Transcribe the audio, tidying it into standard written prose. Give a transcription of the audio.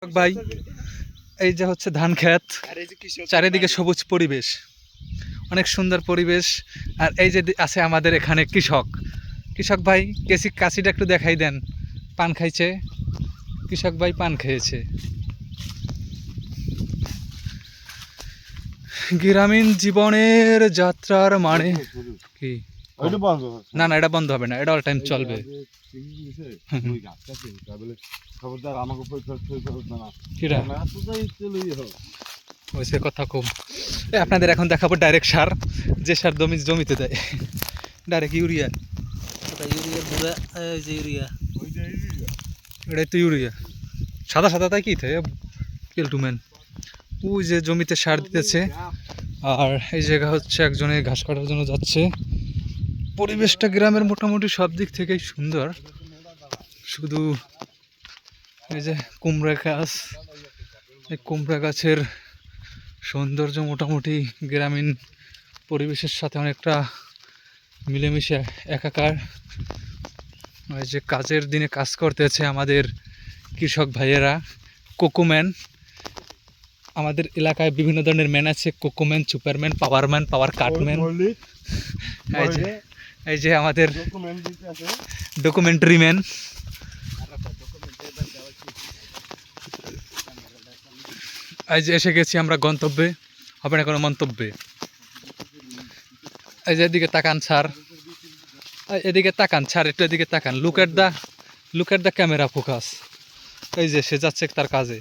ভাই এই যে হচ্ছে ধান ক্ষেত, চারিদিকে সবুজ পরিবেশ, অনেক সুন্দর পরিবেশ। আর এই যে আছে আমাদের এখানে কৃষক ভাই, কাশিটা একটু দেখাই দেন। পান খাইছে কৃষক ভাই, পান খেয়েছে। গ্রামীণ জীবনের যাত্রার মানে কি? না না, এটা বন্ধ হবে না, এটা অল টাইম চলবে। কথা কম। আপনাদের এখন দেখাবো ডাইরেক্ট সার, যে সার জমিতে দেয়, ডাইরেক্ট ইউরিয়া। এটাই তো ইউরিয়া, সাদা সাদা, তাই কি কেলটুম্যান। ওই যে জমিতে সার দিতেছে, আর এই জায়গা হচ্ছে একজনে ঘাস কাটার জন্য যাচ্ছে। পরিবেশটা গ্রামের মোটামুটি সব দিক থেকেই সুন্দর, শুধু এই যে কুমড়া গাছ, এই কুমড়া গাছের সৌন্দর্য মোটামুটি গ্রামীণ পরিবেশের সাথে অনেকটা মিলেমিশে একাকার। এই যে কাজের দিনে কাজ করতেছে আমাদের কৃষক ভাইয়েরা, কোকোম্যান। আমাদের এলাকায় বিভিন্ন ধরনের ম্যান আছে, কোকোম্যান, সুপারম্যান, পাওয়ারম্যান, পাওয়ার কাটম্যান। এই যে আমাদের ডকুমেন্টারি ম্যান। এই যে এসে গেছি আমরা গন্তব্যে, হবে না কোনো মন্তব্যে। এই যে এদিকে তাকান স্যার, এদিকে তাকান স্যার, একটু এদিকে তাকান। Look at the camera focus. এই যে সে যাচ্ছে তার কাজে।